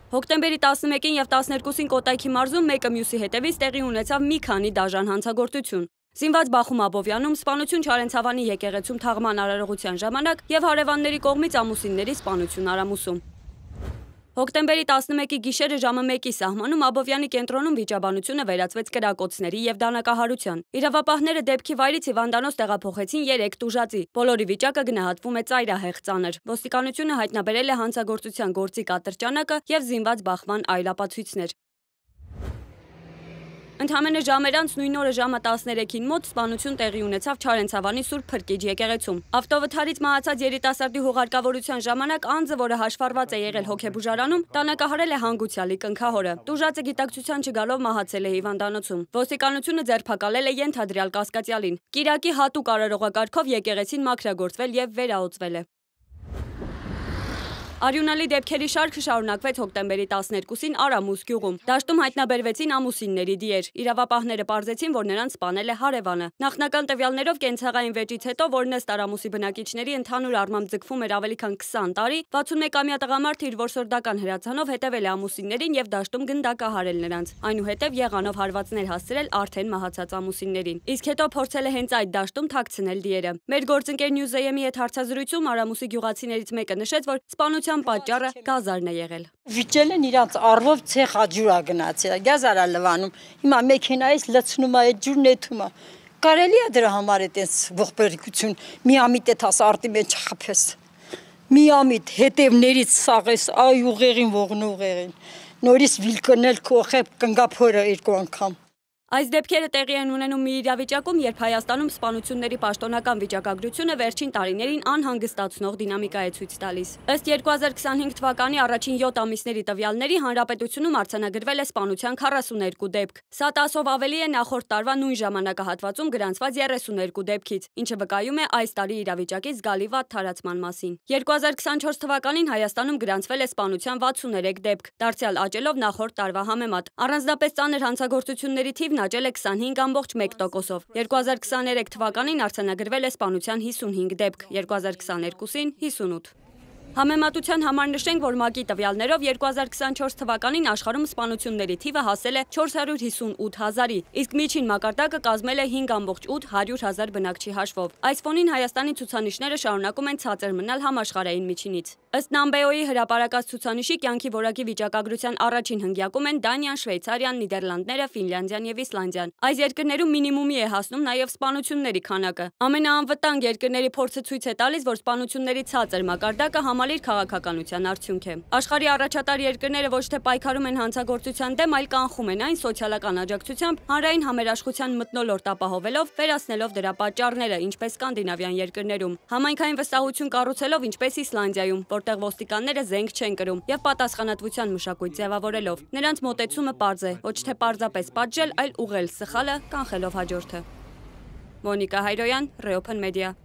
Հոկտեմբերի 11-ին և 12-ին Կոտայքի մարզում մեկը մյուսի հետևից տեղի ունեցավ մի քանի դաժան հանցագործություն։ Զինված Բախում Աբովյանում սպանություն Չարենցավանի եկեղեցում թաղման արարողության ժամանակ և հարևանների կողմից ամուսինների սպանություն Արամուսում։ Հոկտեմբերի 11-ի գիշերը ժամը 1-ի սահմանում Աբովյանի կենտրոնում վիճաբանությունը վերածվեց կրակոցների և դանակահարության։ Իրավապահները դեպքի վայրից հիվանդանոց տեղափոխեցին 3 տուժածի։ Բոլորի վիճակը գնահատվում է ծայրահեղ ծանր։ Ոստիկանությունը հայտնաբերել է հանցագործության գործի կատրճանակը և զինված բախման այլ ապացույցներ։ Ընդամենը ժամեր անց նույն օրը ժամը 13-ին մոտ սպանություն տեղի ունեցավ Չարենցավանի Սուրբ Փրկիչ եկեղեցում։ Ավտովթարից մահացած երիտասարդի հուղարկավորության ժամանակ անձը, որը հաշվառված է եղել հոգեբուժարանում, տանակահարել է հանգուցյալի կնքահորը։ Տուժածը գիտակցության չգալով մահացել է հիվանդանոցում։ Ոստիկանությունը ձերբակալել է ենթադրյալ կասկածյալին։ Կիրակի հատուկ արարողակարգով եկեղեցին մաքրագործվել և վերահոսվել է։ Արյունալի դեպքերի շարքը շարունակվեց հոկտեմբերի 12-ին Արամուս գյուղում։ Դաշտում հայտնաբերվեցին ամուսինների դիեր։ Իրավապահները պարզեցին, որ նրանց սպանել է հարևանը։ Նախնական տվյալներով կենցաղային վեճից հետո, որն ըստ Արամուսի բնակիչների ընդհանուր առմամբ ձգվում էր ավելի քան 20 տարի, 61-ամյա տղամարդը իր որսորդական հրացանով հետևել է ամուսիններին և դաշտում գնդակահարել նրանց։ Այնուհետև եղանով հարվածներ հասցրել արդեն մահացած ամուսիններին։ Իսկ հետո փորձել է հենց այդ դաշտում թաքցնել դիերը։ Մեր գործընկեր Նյուզեյեմի հետ հարցազրույցում Արամուսի գյուղացիներից մեկը նշեց, որ սպանության պատճառը գազարն է եղել։ Վիճել են իրանց առվով ցեխ աջուրա գնացել, գազարա լվանում։ Հիմա մեքենայից լցնում է այդ ջուրն էթում է։ Կարելի է դրա համար այդպես ողբերգություն միամիտ էթաս արտի մեջ խփես։ Միամիտ հետևներից սաղես այ ուղեղին ողնուղեղին։ Նորից վիլկնել քոխებ կնգափորը երկու անգամ։ Այս դեպքերը տեղի են ունենում մի իրավիճակում, երբ Հայաստանում սպանությունների պաշտոնական վիճակագրությունը վերջին տարիներին անհանգստացնող դինամիկա է ցույց տալիս։ Ըստ 2025 թվականի առաջին 7 ամիսների տվյալների Հանրապետությունում արձանագրվել է սպանության 42 դեպք։ Սա 10-ով ավելի է նախորդ տարվա նույն ժամանակահատվածում գրանցված 32 դեպքից, ինչը վկայում է այս տարի իրավիճակի զգալի վատ թարացման մասին։ 2024 թվականին Հայաստանում գրանցվել է սպանության 63 դեպք, դարձյալ աճելով նախորդ տարվա համեմատ։ Առանձնապես ծանր հանցագործությունների թիվն աճել է 25.1%-ով։ 2023 թվականին արձանագրվել է սպանության 55 դեպք, 2022-ին 58։ Համեմատության համար նշենք, որ ՄԱԿ-ի տվյալներով 2024 թվականին աշխարհում սպանությունների թիվը հասել է 458 հազարի, իսկ միջին մակարդակը կազմել է 5.8 բնակչի հաշվով։ Այս ֆոնին Հայաստանի ցուցանիշները շարունակում են ցածր մնալ համաշխարհային միջինից։ Ըստ Նամբեոյի հրապարակած ցուցանիշի կյանքի որակի վիճակագրության առաջին հնգյակում են Դանիան, Շվեյցարիան, Նիդերլանդները, Ֆինլանդիան և Իսլանդիան։ Այս երկրներում մինիմումի է հասնում նաև սպանությունների քանակը։ Ամենաանվտանգ երկրների փորձը ցույց է տալիս, որ սպանությունների ցածր մակարդակը համալիր քաղաքականության արդյունք է։ Աշխարհի առաջատար երկրները ոչ թե պայքարում են հանցագործության դեմ, այլ կանխում են այն սոցիալական աջակցությամբ, հանրային համերաշխության մթնոլորտ ապահովելով, վերացնելով դրա պատճառները, ինչպես սկանդինավյան երկրներում։ Համայնքային վստահություն կառուցելով, ինչպես Իսլանդիայում, որտեղ ոստիկանները զենք չեն կրում եւ պատասխանատվության մշակույթ ձևավորելով։ Նրանց մոտեցումը պարզ է, ոչ թե պարզապես պատժել, այլ ուղղել սխալը, կանխելով հաջորդը։ Մոնիկա Հայրոյան, Reopen Media։